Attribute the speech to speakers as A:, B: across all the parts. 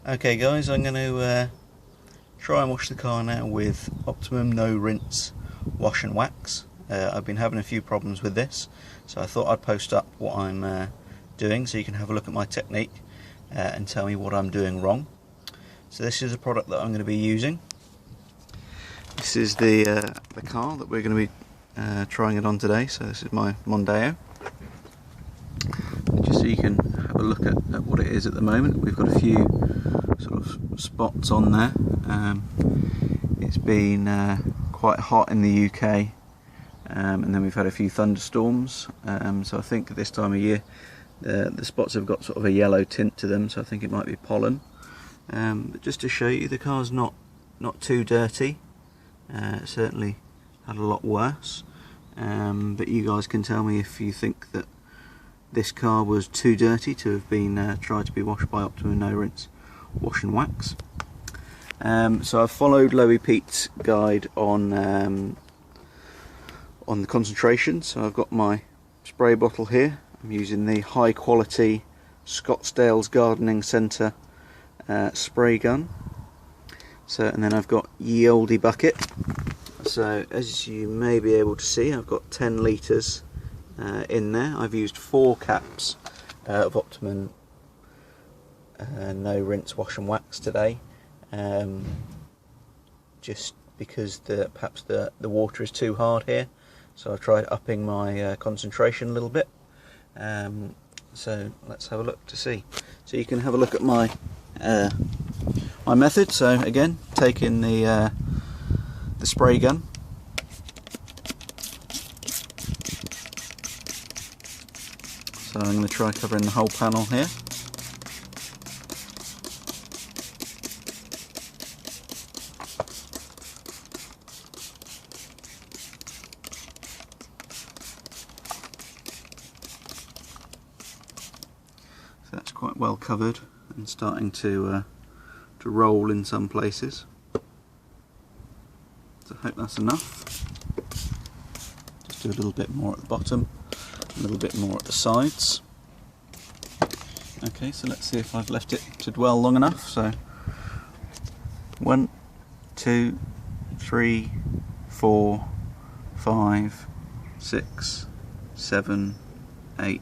A: Okay guys, I'm going to try and wash the car now with Optimum no rinse wash and wax. I've been having a few problems with this, so I thought I'd post up what I'm doing so you can have a look at my technique and tell me what I'm doing wrong. So this is a product that I'm going to be using. This is the car that we're going to be trying it on today, so this is my Mondeo. And just so you can have a look at what it is at the moment, we've got a few sort of spots on there. It's been quite hot in the UK, and then we've had a few thunderstorms, so I think at this time of year the spots have got sort of a yellow tint to them, so I think it might be pollen. But just to show you, the car's not too dirty. Certainly had a lot worse, but you guys can tell me if you think that this car was too dirty to have been tried to be washed by Optimum no rinse wash and wax. So I've followed Lowy Pete's guide on the concentration. So I've got my spray bottle here. I'm using the high quality Scottsdale's Gardening Centre spray gun. So, and then I've got ye olde bucket. So as you may be able to see, I've got 10 litres in there. I've used 4 caps of Optimum no rinse wash and wax today, just because perhaps the water is too hard here, so I tried upping my concentration a little bit. So let's have a look to see. So you can have a look at my my method. So again, taking the spray gun, so I'm going to try covering the whole panel here. So that's quite well covered and starting to roll in some places. So I hope that's enough. Just do a little bit more at the bottom, a little bit more at the sides. Okay, so let's see if I've left it to dwell long enough. So 1, 2, 3, 4, 5, 6, 7, 8,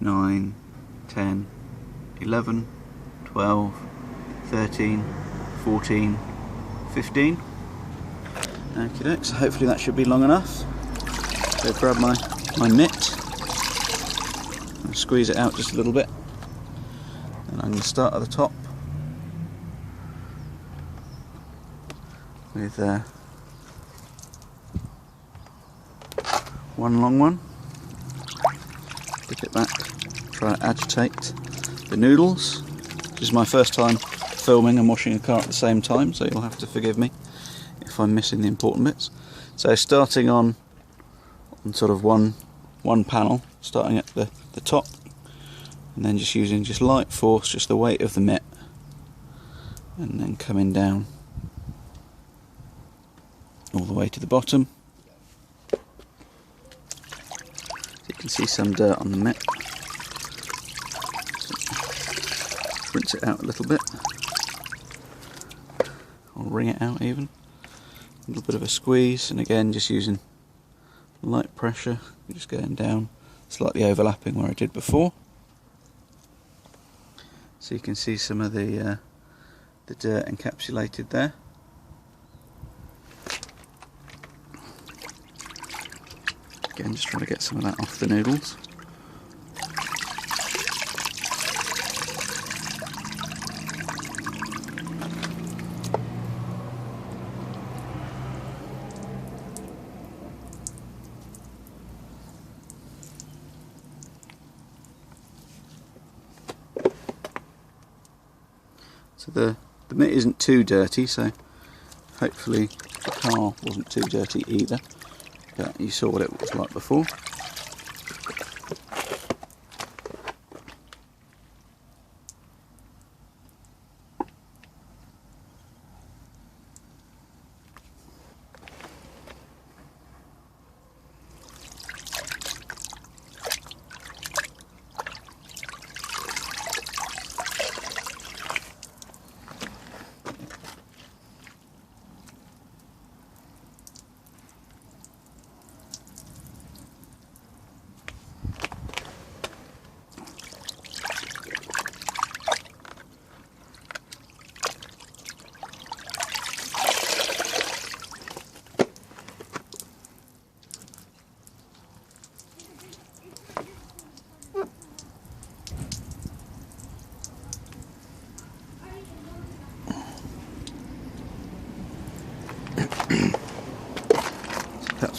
A: 9, 10, 11, 12, 13, 14, 15. Okay, so hopefully that should be long enough. So grab my mitt and squeeze it out just a little bit. And I'm going to start at the top with one long one. Dip it back, try to agitate the noodles. This is my first time filming and washing a car at the same time, so you'll have to forgive me if I'm missing the important bits. So starting on sort of one panel, starting at the top, and then just using just light force, just the weight of the mitt, and then coming down all the way to the bottom. So you can see some dirt on the mitt. So rinse it out a little bit, or wring it out even. A little bit of a squeeze, and again just using light pressure, just going down, slightly overlapping where I did before. So you can see some of the dirt encapsulated there. Again, just trying to get some of that off the noodles. So the mitt isn't too dirty, so hopefully the car wasn't too dirty either, but you saw what it was like before.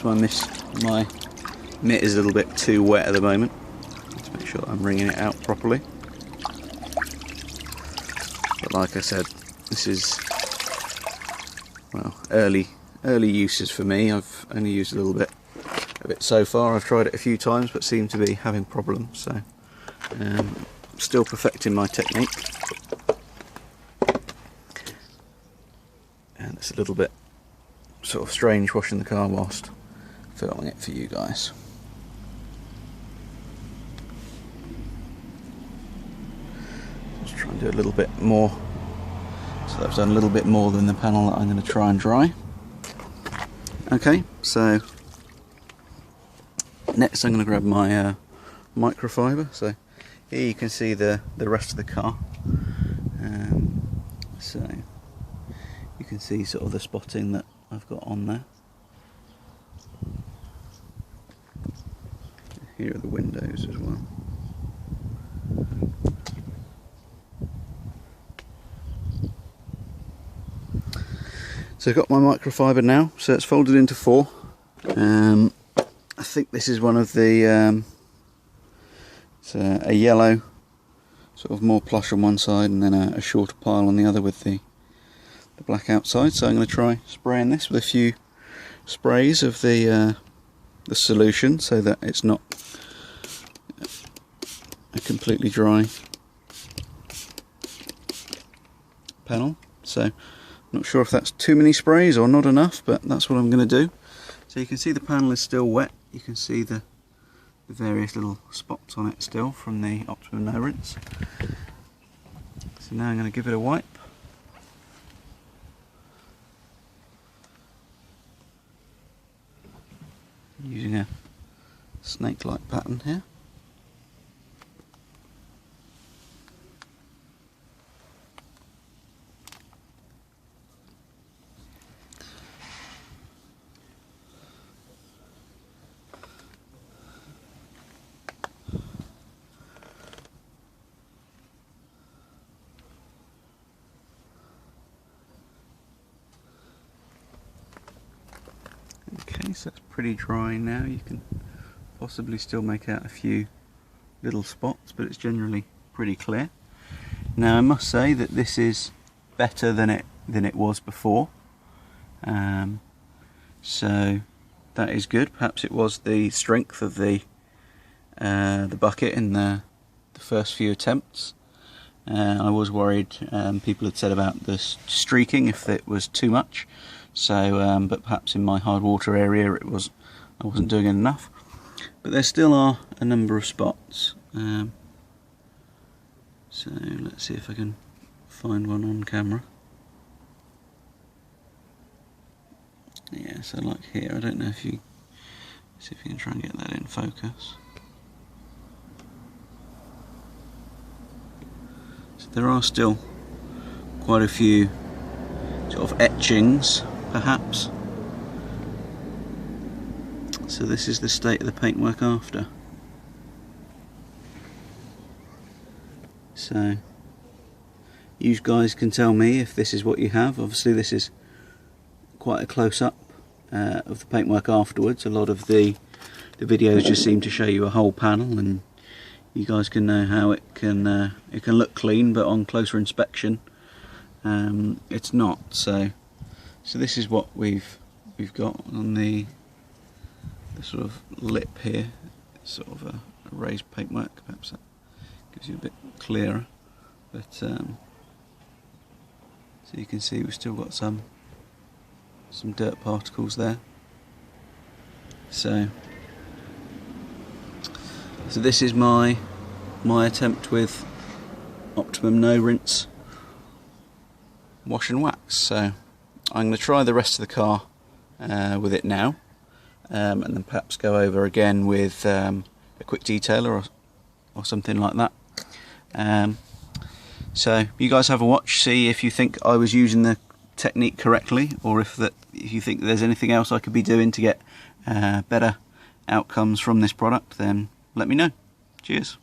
A: perhaps my mitt is a little bit too wet at the moment. Let's make sure I'm wringing it out properly. But like I said, this is, well, early uses for me. I've only used a little bit of it so far. I've tried it a few times but seem to be having problems, so still perfecting my technique. And it's a little bit sort of strange washing the car whilst filming it for you guys. Just try and do a little bit more. So I've done a little bit more than the panel that I'm going to try and dry. Okay, so next I'm going to grab my microfiber. So here you can see the rest of the car. So you can see sort of the spotting that I've got on there. Here are the windows as well. So I've got my microfiber now, so it's folded into 4. I think this is one of the, it's a yellow, sort of more plush on one side and then a shorter pile on the other with the black outside. So I'm going to try spraying this with a few sprays of the solution so that it's not a completely dry panel. So I'm not sure if that's too many sprays or not enough, but that's what I'm going to do. So you can see the panel is still wet. You can see the various little spots on it still from the Optimum No Rinse. So now I'm going to give it a wipe. Using a snake-like pattern here. Okay, so it's pretty dry now. You can possibly still make out a few little spots, but it's generally pretty clear. Now I must say that this is better than it was before. So that is good. Perhaps it was the strength of the bucket in the first few attempts. I was worried, people had said about the streaking if it was too much. So, but perhaps in my hard water area I wasn't doing enough. But there still are a number of spots. So let's see if I can find one on camera. Yeah, so like here, I don't know if you, see if you can try and get that in focus. So there are still quite a few sort of etchings, perhaps. So this is the state of the paintwork after. So you guys can tell me if this is what you have. Obviously this is quite a close-up of the paintwork afterwards. A lot of the videos just seem to show you a whole panel, and you guys can know how it can look clean, but on closer inspection it's not. So this is what we've got on the sort of lip here. It's sort of a raised paintwork. Perhaps that gives you a bit clearer, but so you can see we've still got some dirt particles there. So this is my attempt with Optimum No Rinse wash and wax. So I'm going to try the rest of the car with it now, and then perhaps go over again with a quick detailer or something like that. So you guys have a watch, see if you think I was using the technique correctly, or if you think there's anything else I could be doing to get better outcomes from this product, then let me know. Cheers.